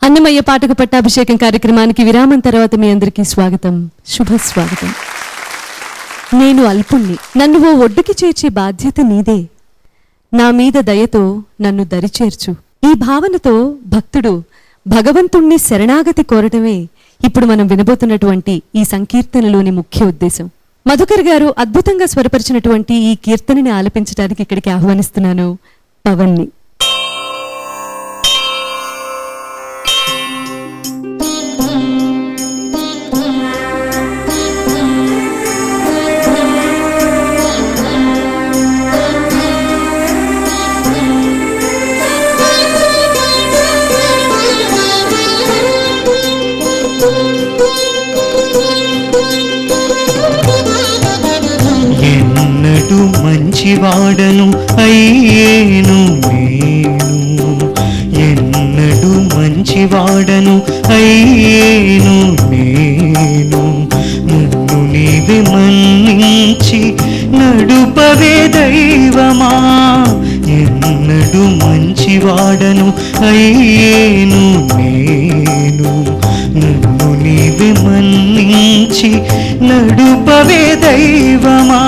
అన్నమయ్య పాటకు పట్టాభిషేకం కార్యక్రమానికి విరామం తర్వాత మీ అందరికీ స్వాగతం, శుభ స్వాగతం. నేను అల్పుణ్ణి, నన్ను ఓ ఒడ్డుకి చేర్చే బాధ్యత నీదే, నా మీద దయతో నన్ను దరిచేర్చు. ఈ భావనతో భక్తుడు భగవంతుణ్ణి శరణాగతి కోరటమే ఇప్పుడు మనం వినబోతున్నటువంటి ఈ సంకీర్తనలోని ముఖ్య ఉద్దేశం. మధుకర్ గారు అద్భుతంగా స్వరపరిచినటువంటి ఈ కీర్తనని ఆలపించడానికి ఇక్కడికి ఆహ్వానిస్తున్నాను పవన్ని. ఎన్నడు మంచివాడను అయ్యేను నేను, ఎన్నడు మంచివాడను అయ్యేను నేను. నన్ను నీవే మన్నించి నడుపవే దైవమా, ఎన్నడు మంచివాడను అయ్యేను నేను. నన్ను నీవే మన్నించి నడుపవే దైవమా.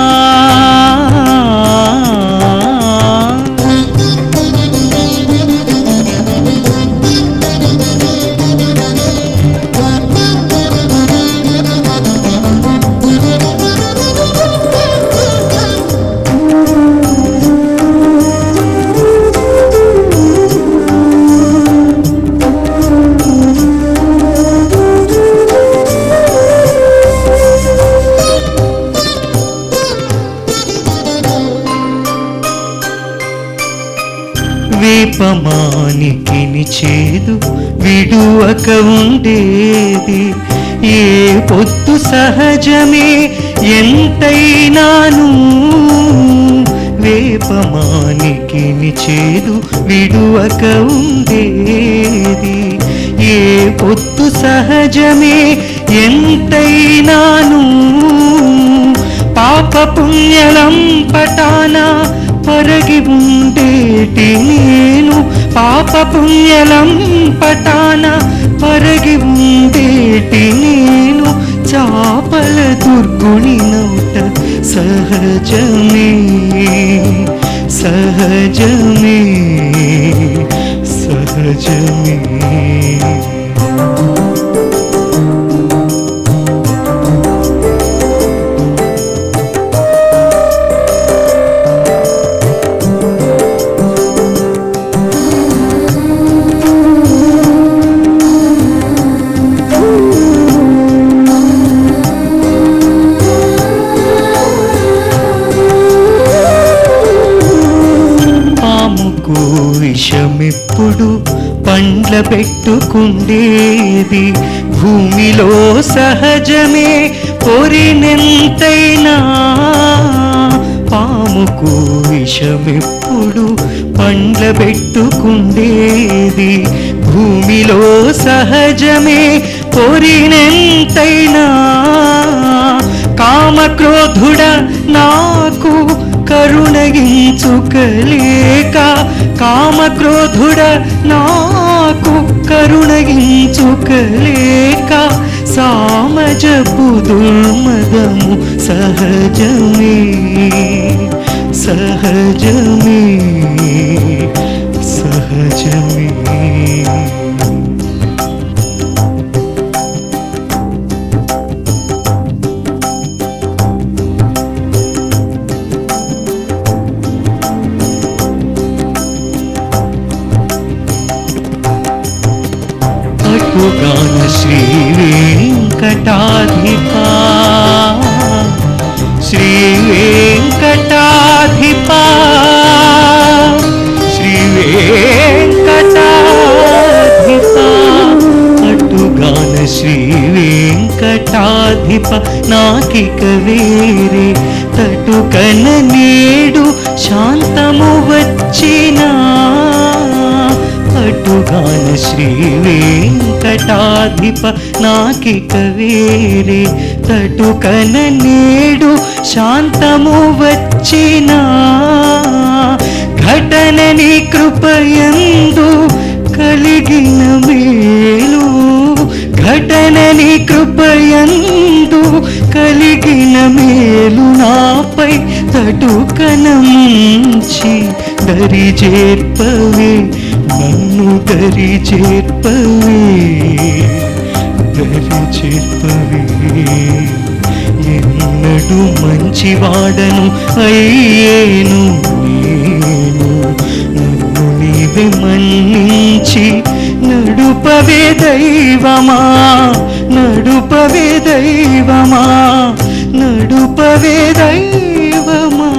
వేపమానికిని చేదు విడువక ఉండేది, ఏ పొద్దు సహజమే ఎంతైనాను. వేపమానికిని చేదు విడువక ఉండేది, ఏ పొద్దు సహజమే ఎంతైనాను. పాప పుణ్యలం పటాన పరగి ఉండేటి నేను, పాప పుణ్యలం పటాన పరగి ఉండేటి నేను. చాపల దుర్గుణి నౌట సహజమే సహజమే సహజమే. విషమెప్పుడు పండ్ల పెట్టుకుండేది, భూమిలో సహజమే పొరినెంతైనా. పాముకు విషమెప్పుడు పండ్ల పెట్టుకుండేది, భూమిలో సహజమే పొరినెంతైనా. కామక్రోధుడ నాకు కరుణగించుకలేక, కామక్రోధుడ నాకు కరుణగించుకలేక. సామజపు దుర్మదము సహజమే సహజమే సహజమే. అటుగాన శ్రీ వెంకటాధిపా, శ్రీ వెంకటాధిపా, శ్రీ వెంకటాధిపా. అటుగాన శ్రీ వెంకటాధిప నాకిక వేరే తటుకన నేడు శాంతము వచ్చినా. అటుగాన శ్రీ వెంకటాధిప నాకిక వేరే తటుకన నేడు శాంతము వచ్చినా. ఘట ఘటనని కృపయందు కలిగిన మేలు, ఘటనని కృపయందు కలిగిన మేలు నాపై తటుకనంచి దరి చేర్పవే, నన్ను దరి చేర్పవే, దరి చేర్పవే. ఎన్నడు మంచివాడను అయ్యేను నేను, నన్ను నీవే మన్నించి నడుపవే దైవమా, నడుపవే దైవమా, నడుపవే దైవమా.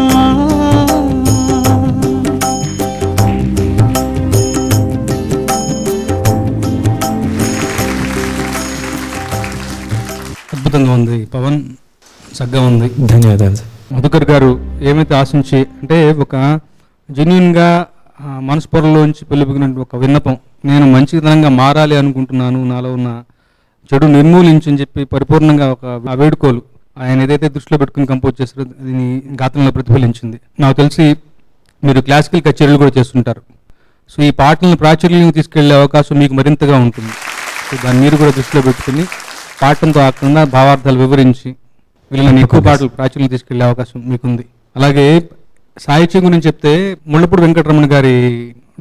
అద్భుతంగా ఉంది పవన్, చక్కగా ఉంది. ధన్యవాదాలు సార్. మధుకర్ గారు ఏమైతే ఆశించి అంటే ఒక జెన్యున్గా మనస్పొరలోంచి పెళ్ళిపిగిన ఒక విన్నపం, నేను మంచితనంగా మారాలి అనుకుంటున్నాను, నాలో ఉన్న చెడు నిర్మూలించి అని చెప్పి పరిపూర్ణంగా ఒక ఆ వేడుకోలు ఆయన ఏదైతే దృష్టిలో పెట్టుకుని కంపోజ్ చేస్తారో దీని గాత్రంలో ప్రతిఫలించింది. నాకు తెలిసి మీరు క్లాసికల్ కచేరీలు కూడా చేస్తుంటారు. సో ఈ పాటలను ప్రాచుర్యంగా తీసుకెళ్లే అవకాశం మీకు మరింతగా ఉంటుంది. సో దాన్ని మీరు కూడా దృష్టిలో పెట్టుకుని పాటంతో కాకుండా భావార్థాలు వివరించి వీళ్ళని ఎక్కువ పాటలు ప్రాచుర్యం తీసుకెళ్లే అవకాశం మీకుంది. అలాగే సాహిత్యం గురించి చెప్తే ముళ్ళపూడి వెంకటరమణ గారి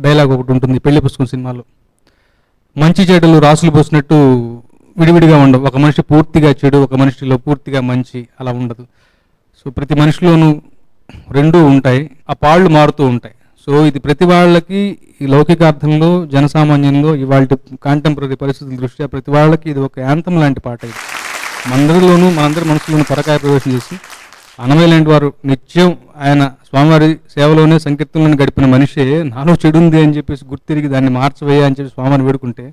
డైలాగ్ ఒకటి ఉంటుంది పెళ్లి పుస్తకం సినిమాలో, మంచి చెడులు రాసులు పోసినట్టు విడివిడిగా ఉండవు, ఒక మనిషి పూర్తిగా చెడు, ఒక మనిషిలో పూర్తిగా మంచి అలా ఉండదు. సో ప్రతి మనిషిలోనూ రెండూ ఉంటాయి, ఆ పాళ్ళు మారుతూ ఉంటాయి. సో ఇది ప్రతి వాళ్ళకి ఈ లౌకికార్థంలో జనసామాన్యంలో ఇవాళ కాంటెంపరీ పరిస్థితుల దృష్ట్యా ప్రతి వాళ్ళకి ఇది ఒక యాంతం లాంటి పాట. ఇది మనందరి మనసులోనూ పరకాయ ప్రవేశం చేసి అన్నమయ్య లాంటి వారు నిత్యం ఆయన స్వామివారి సేవలోనే సంకీర్తనలను గడిపిన మనిషే నాలో చెడు ఉంది అని చెప్పేసి గుర్తిరిగి దాన్ని మార్చవేయ అని చెప్పి స్వామిని వేడుకుంటే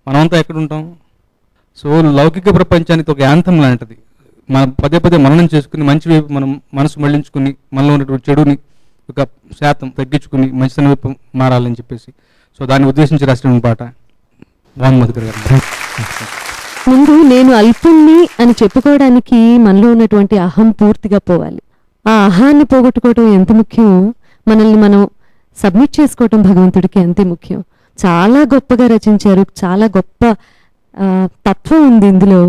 మనమంతా ఎక్కడుంటాం? సో లౌకిక ప్రపంచానికి ఒక యాంతం లాంటిది. మనం పదే పదే మననం చేసుకుని మంచి వైపు మనం మనసు మళ్లించుకుని మనలో ఉన్నటువంటి చెడుని ఒక శాతం తగ్గించుకుని మంచితనం వైపు మారాలని చెప్పేసి సో దాన్ని ఉద్దేశించి రాసిన పాట. బాగుంది మధుకర్ గారు. ముందు నేను అల్పుణ్ణి అని చెప్పుకోవడానికి మనలో ఉన్నటువంటి అహం పూర్తిగా పోవాలి. ఆ అహాన్ని పోగొట్టుకోవటం ఎంత ముఖ్యం, మనల్ని మనం సబ్మిట్ చేసుకోవటం భగవంతుడికి అంతే ముఖ్యం. చాలా గొప్పగా రచించారు, చాలా గొప్ప తత్వం ఉంది ఇందులో.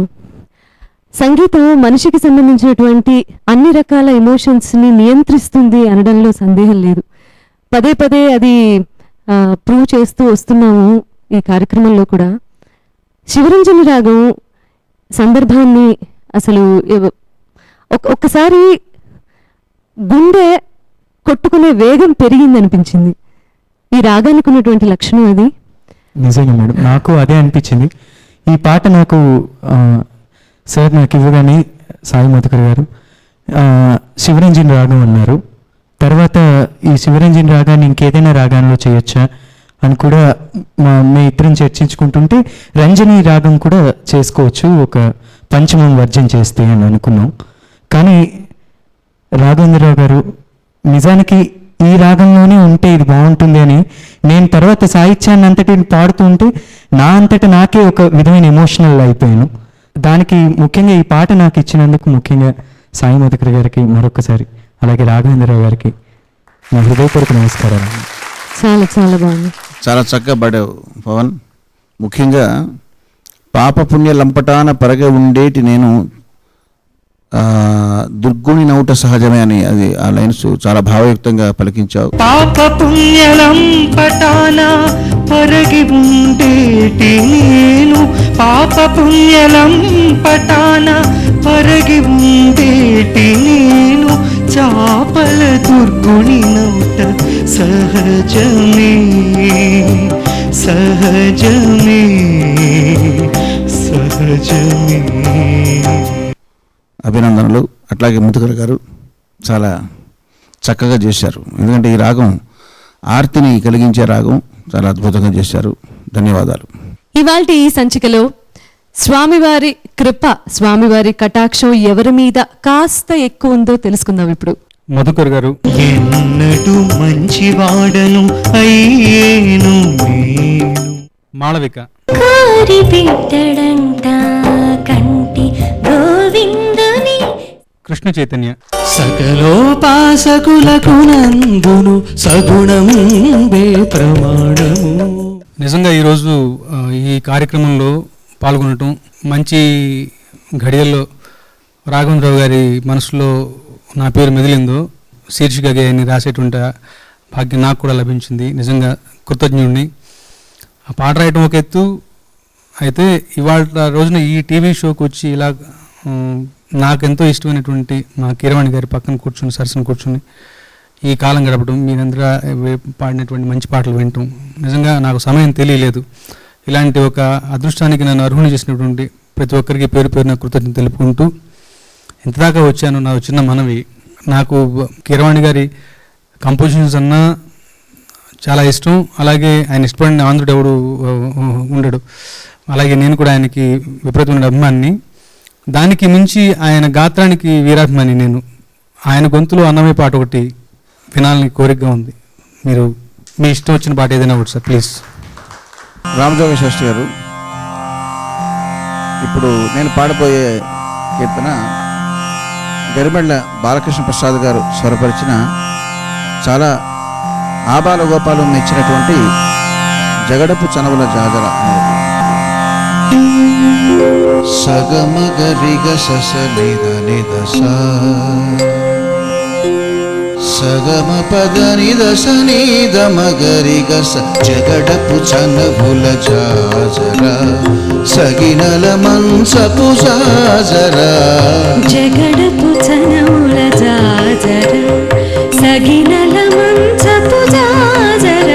సంగీతం మనిషికి సంబంధించినటువంటి అన్ని రకాల ఎమోషన్స్ని నియంత్రిస్తుంది అనడంలో సందేహం లేదు. పదే పదే అది ప్రూవ్ చేస్తూ వస్తున్నాము ఈ కార్యక్రమంలో కూడా. శివరంజని రాగం సందర్భాన్ని అసలు ఒక్కసారి గుండె కొట్టుకునే వేగం పెరిగిందనిపించింది. ఈ రాగానికి ఉన్నటువంటి లక్షణం అది. నిజంగా మేడం, నాకు అదే అనిపించింది. ఈ పాట నాకు సార్ నాకు ఇవ్వగానే సాయి మధుకర్ గారు శివరంజన్ రాగం అన్నారు. తర్వాత ఈ శివరంజన్ రాగాన్ని ఇంకేదైనా రాగాల్లో చేయొచ్చా అని కూడా మేము ఇద్దరం చర్చించుకుంటుంటే రంజని రాగం కూడా చేసుకోవచ్చు ఒక పంచమం వర్జం చేస్తే అని అనుకున్నాం. కానీ రాఘవేంద్రరావు గారు నిజానికి ఈ రాగంలోనే ఉంటే ఇది బాగుంటుంది అని నేను తర్వాత సాహిత్యాన్ని అంతటిని పాడుతూ ఉంటే నా అంతటా నాకే ఒక విధమైన ఎమోషనల్ అయిపోయాను. దానికి ముఖ్యంగా ఈ పాట నాకు ఇచ్చినందుకు ముఖ్యంగా సాయి మధుకర్ గారికి మరొకసారి, అలాగే రాఘవేంద్రరావు గారికి నా హృదయపూర్వక నమస్కారాలు. చాలా చాలా బాగుంది. చాలా చక్కగా పాడావు పవన్. ముఖ్యంగా పాప పుణ్య లంపటాన పరగ ఉండేటి నేను దుర్గుణి నౌట సహజమే అని అది ఆ లైన్స్ చాలా భావయుక్తంగా పలికించావు. పాప పుణ్యలం పటాన పరగి ఉండేటి నేను, పాప పుణ్యలం పటాన పరగి ఉండేటి నేను, చాపల దుర్గుణి నౌట సహజమే సహజమే సహజమే. అభినందనలు. అట్లాగే మధుకర్ గారు చాలా చక్కగా చేశారు. ఎందుకంటే ఈ రాగం ఆర్తిని కలిగించే రాగం, చాలా అద్భుతంగా చేశారు. ధన్యవాదాలు. ఇవాల్టి ఈ సంచికలో స్వామివారి కృప, స్వామివారి కటాక్షం ఎవరి మీద కాస్త ఎక్కువ ఉందో తెలుసుకుందాం ఇప్పుడు. మధుకర్ గారు. ఎన్నడు మంచివాడను అయ్యేను నేను. మాళవిక. కోరి పెట్టడంట కంటి గోవిందుని. కృష్ణ చైతన్య. సకలోపాసకులకు నందును సగుణంబే ప్రమాణము. నిజంగా ఈరోజు ఈ కార్యక్రమంలో పాల్గొనటం, మంచి ఘడియల్లో రాఘవేంద్రరావు గారి మనసులో నా పేరు మెదిలిందో శీర్షిక గేయాన్ని రాసేటువంటి భాగ్యం నాకు కూడా లభించింది. నిజంగా కృతజ్ఞుడిని. ఆ పాట రాయటం ఒక ఎత్తు అయితే, ఇవాళ రోజున ఈ టీవీ షోకి వచ్చి ఇలా నాకెంతో ఇష్టమైనటువంటి మా కీరవాణి గారి పక్కన కూర్చుని, సరసన కూర్చుని ఈ కాలం గడపడం, మీరందరూ పాడినటువంటి మంచి పాటలు వినటం, నిజంగా నాకు సమయం తెలియలేదు. ఇలాంటి ఒక అదృష్టానికి నన్ను అర్హుని చేసినటువంటి ప్రతి ఒక్కరికి పేరు పేరున కృతజ్ఞత తెలుపుకుంటూ ఇంతదాకా వచ్చాను. నా చిన్న మనవి, నాకు కీరవాణి గారి కంపోజిషన్స్ అన్నా చాలా ఇష్టం. అలాగే ఆయన ఇష్టపడిన ఆంధ్రుడు ఎవడు ఉండడు. అలాగే నేను కూడా ఆయనకి విపరీతమైన అభిమానిని. దానికి మించి ఆయన గాత్రానికి వీరాభిమాని నేను. ఆయన గొంతులో అన్నమయ్య పాట ఒకటి వినాలని కోరికగా ఉంది. మీరు మీ ఇష్టం వచ్చిన పాట ఏదైనా ఒకటి సార్ ప్లీజ్. రామజోగ శాస్త్రి గారు, ఇప్పుడు నేను పాడబోయే కీర్తన గరిమెళ్ళ బాలకృష్ణ ప్రసాద్ గారు స్వరపరిచిన, చాలా ఆబాల గోపాలం మెచ్చినటువంటి జగడపు చనవుల జాజర సగమగరిగ ససనిద నిదస సగమ పద నిదస నిద మగరిగ జగడపు చనవుల జాజర సగినల మంచపు జాజర జగడపు చనవుల జాజర సగినల మంచపు జాజర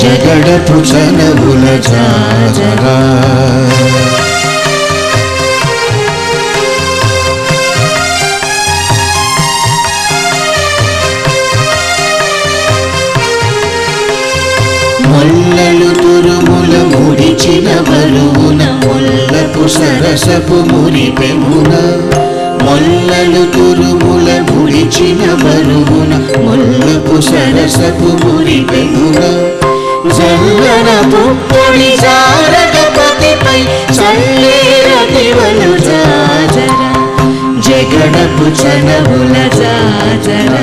జగడపు చనవుల జాజర మొల్లలు తురుముల ముడిచిన బరువున మొల్లపు సరసపు మురిపెమున మొల్లలు తురుముల ముడిచిన బరువున మొల్లపు సరసపు మురిపెమున జల్లన పుప్పొడి జారగపతిపై చల్లేర దివలు జాజర జగడపు చనవుల జాజర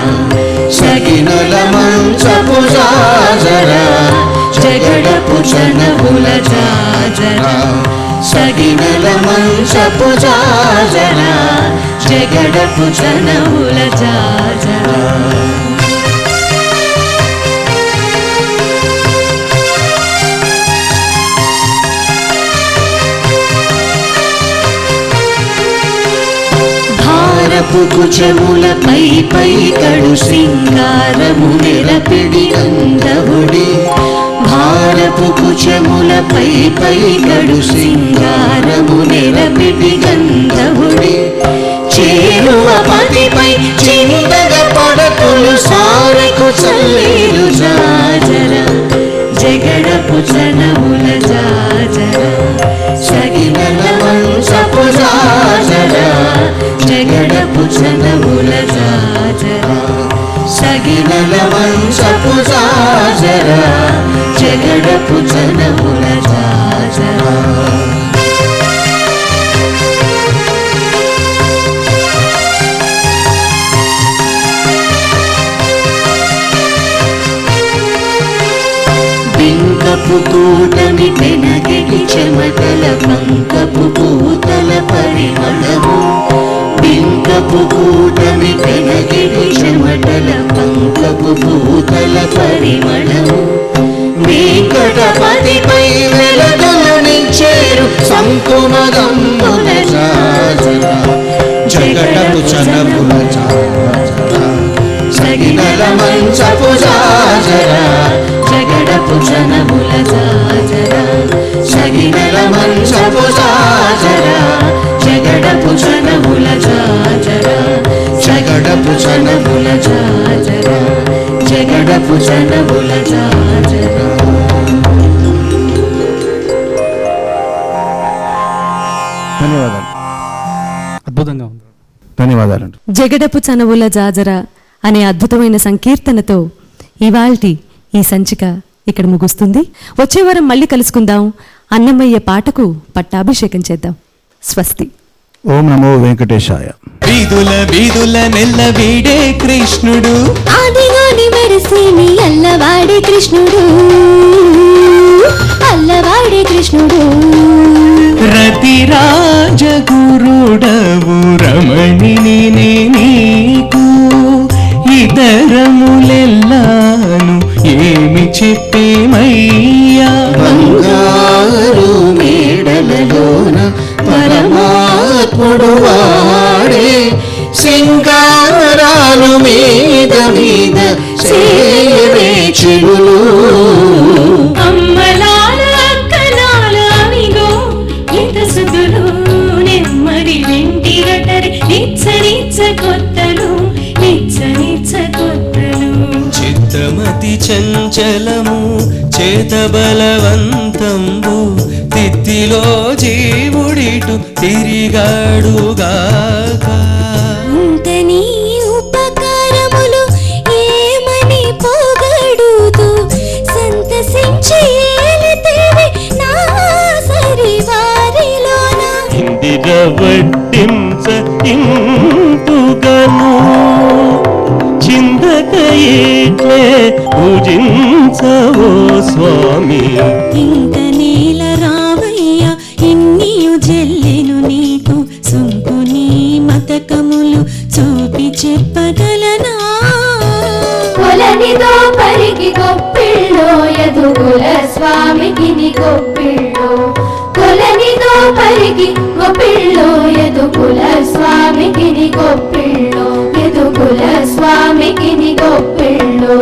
సగినల మంచపు జాజర జగడపు చనవుల జాజర సగినల మంచపు జాజర జగడపు చనవుల జాజర భారపు కుచముల పై పై కడు సింగారము నెలపిడి అందవుడి భారపు కుచముల పై పై కడు సింగారము నెలపిడి గంధవుడి చేరువ పతిపై చిందగ పడకులు సారకు చల్లేరు జాజర జగడపు చనవుల జాజర సగినల మంచపు జాజర జగడపు చనవుల జాజర సగినల మంచపు జాజర జగడపు చనవుల జాజర బింకపు కూటమి పెనగెడి చెమటల పంకపు పూతల పరిమళము బింకపు కూటమి పెనగెడి చెమటల పంకపు పూతల పరిమళము వెంకటపతిపై వెలగలు నిచ్చేరు సంకుమగమ్ముల జాజర జగడపు చనవుల జాజర సగినల మంచపు జాజర జగడపు చనవుల జాజర సగినల మంచపు జాజర జగడపు చనవుల జాజర జగడపు చనవుల జాజర జగడపు చనవుల జాజర. ధన్యవాదాలు. అద్భుతంగా ఉంది. ధన్యవాదాలు. జగడపు చనవుల జాజర అనే అద్భుతమైన సంకీర్తనతో ఇవాల్టి ఈ సంచిక ఇక్కడ ముగుస్తుంది. వచ్చే వారం మళ్ళీ కలుసుకుందాం. అన్నమయ్య పాటకు పట్టాభిషేకం చేద్దాం. స్వస్తి. ఓం నమో వెంకటేశాయ. వీధుల వీధుల నెల్ల వీడే కృష్ణుడు, ఆదిగాని మెరిసేని అల్లవాడే కృష్ణుడు, అల్లవాడే కృష్ణుడు. రతిరాజ గురుడవు రమణిని నీకు, ఇతరములెల్లాను ఏమి చెప్పేమయ్యా. బంగారు మేడలలోన పరమాత్ముడు వాడే, సింగారాలు మీద మీద చేయవే చెడులు. అమ్మలాల అక్కలాల అమిగో ఇంత సుదులు, నెమ్మది వెంటి రటరి నిచ్చ నిచ్చ కొత్తలు, నిచ్చ నిచ్చ కొత్తలు. చిత్తమతి చంచలము చేత బలవంతంబు, తిత్తిలో జీవుడిటు తిరిగాడుగాక. ఇంత నీ ఉపకారములు ఏమని పొగడుతూ సంతసించి ఏలితేవి నా సరివారిలోన. ఇందిర వడ్డించ ఇంతుగను, చిందక ఏట్లే పూజించవో స్వామి. ఇంత నేల రావయ్య ఇన్నియు జల్లెను నీకు, సొంపు నీ మతకములు చూపి చెప్పగలనా. కొలనిదో పరిగి గొప్పిళ్ళో ఎదుగుల స్వామికి ని గొప్పిళ్ళో, కొలనిదో పరిగి గొప్పిళ్ళో ఎదుగుల స్వామికి ని గొప్పిళ్ళో, ఎదుగుల స్వామికి ని గొప్పిళ్ళో.